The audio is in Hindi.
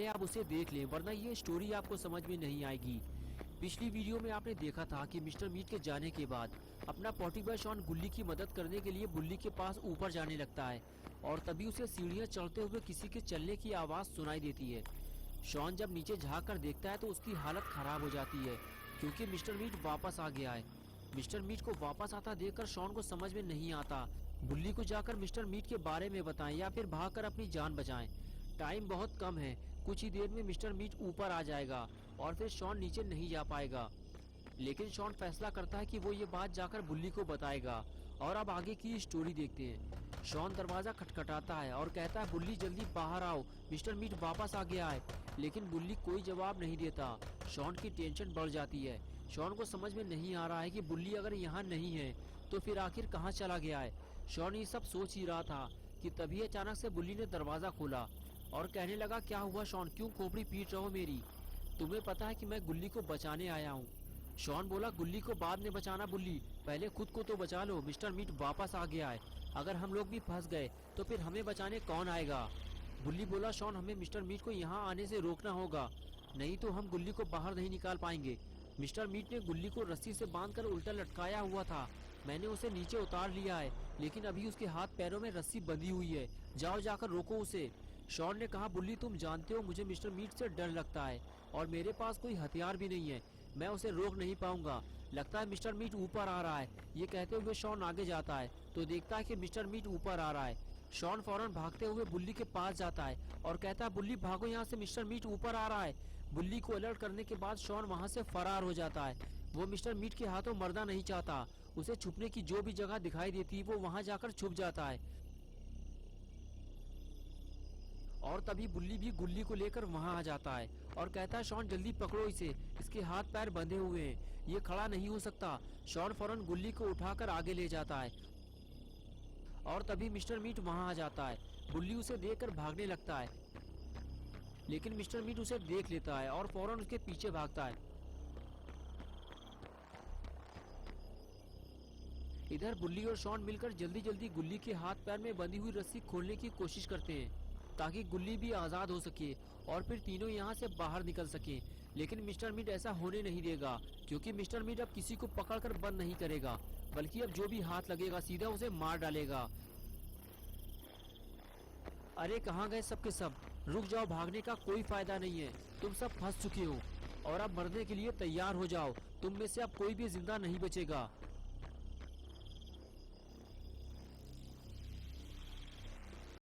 पहले आप उसे देख लें, वरना ये स्टोरी आपको समझ में नहीं आएगी। पिछली वीडियो में आपने देखा था कि मिस्टर मीट के जाने के बाद अपना पॉटी बॉय शॉन गुल्ली की मदद करने के लिए बुल्ली के पास ऊपर जाने लगता है और तभी उसे सीढ़ियां चढ़ते हुए किसी के चलने की आवाज सुनाई देती है। शॉन जब नीचे झांक कर देखता है तो उसकी हालत खराब हो जाती है क्योंकि मिस्टर मीट वापस आ गया है। मिस्टर मीट को वापस आता देखकर शॉन को समझ में नहीं आता बुल्ली को जाकर मिस्टर मीट के बारे में बताएं या फिर भागकर अपनी जान बचाएं। टाइम बहुत कम है, कुछ ही देर में मिस्टर मीट ऊपर आ जाएगा और फिर शॉन नीचे नहीं जा पाएगा। लेकिन शॉन फैसला करता है कि वो ये बात जाकर बुल्ली को बताएगा। और अब आगे की स्टोरी देखते हैं। शॉन दरवाजा खटखटाता है और कहता है बुल्ली जल्दी बाहर आओ, मिस्टर मीट वापस आ गया है। लेकिन बुल्ली कोई जवाब नहीं देता। शॉन की टेंशन बढ़ जाती है। शॉन को समझ में नहीं आ रहा है कि बुल्ली अगर यहाँ नहीं है तो फिर आखिर कहाँ चला गया है। शॉन ये सब सोच ही रहा था कि तभी अचानक से बुल्ली ने दरवाजा खोला और कहने लगा, क्या हुआ शॉन, क्यों खोपड़ी पीट रहे हो मेरी? तुम्हें पता है कि मैं गुल्ली को बचाने आया हूँ। शॉन बोला, गुल्ली को बाद में बचाना बुल्ली, पहले खुद को तो बचा लो। मिस्टर मीट वापस आ गया है, अगर हम लोग भी फंस गए तो फिर हमें बचाने कौन आएगा? बुल्ली बोला, शॉन हमें मिस्टर मीट को यहाँ आने से रोकना होगा, नहीं तो हम गुल्ली को बाहर नहीं निकाल पाएंगे। मिस्टर मीट ने गुल्ली को रस्सी से बांधकर उल्टा लटकाया हुआ था, मैंने उसे नीचे उतार लिया है, लेकिन अभी उसके हाथ पैरों में रस्सी बंधी हुई है, जाओ जाकर रोको उसे। शॉन ने कहा, बुल्ली तुम जानते हो मुझे मिस्टर मीट से डर लगता है और मेरे पास कोई हथियार भी नहीं है, मैं उसे रोक नहीं पाऊंगा, लगता है मिस्टर मीट ऊपर आ रहा है। ये कहते हुए शॉन आगे जाता है तो देखता है कि मिस्टर मीट ऊपर आ रहा है। शॉन फौरन भागते हुए बुल्ली के पास जाता है और कहता है, बुल्ली भागो यहाँ से, मिस्टर मीट ऊपर आ रहा है। बुल्ली को अलर्ट करने के बाद शॉन वहाँ से फरार हो जाता है। वो मिस्टर मीट के हाथों मरना नहीं चाहता, उसे छुपने की जो भी जगह दिखाई देती वो वहाँ जाकर छुप जाता है। और तभी बुल्ली भी गुल्ली को लेकर वहां आ जाता है और कहता है, शॉन जल्दी पकड़ो इसे, इसके हाथ पैर बंधे हुए हैं, ये खड़ा नहीं हो सकता। शॉन फौरन गुल्ली को उठाकर आगे ले जाता है और तभी मिस्टर मीट वहां आ जाता है। बुल्ली उसे देखकर भागने लगता है, लेकिन मिस्टर मीट उसे देख लेता है और फौरन उसके पीछे भागता है। इधर बुल्ली और शॉन मिलकर जल्दी जल्दी गुल्ली के हाथ पैर में बंधी हुई रस्सी खोलने की कोशिश करते हैं ताकि गुल्ली भी आजाद हो सके और फिर तीनों यहाँ से बाहर निकल सके। लेकिन मिस्टर मीट ऐसा होने नहीं देगा क्योंकि मिस्टर मीट अब किसी को पकड़कर बंद नहीं करेगा, बल्कि अब जो भी हाथ लगेगा सीधा उसे मार डालेगा। अरे कहाँ गए सबके सब, रुक जाओ, भागने का कोई फायदा नहीं है, तुम सब फंस चुके हो और अब मरने के लिए तैयार हो जाओ, तुम में से अब कोई भी जिंदा नहीं बचेगा।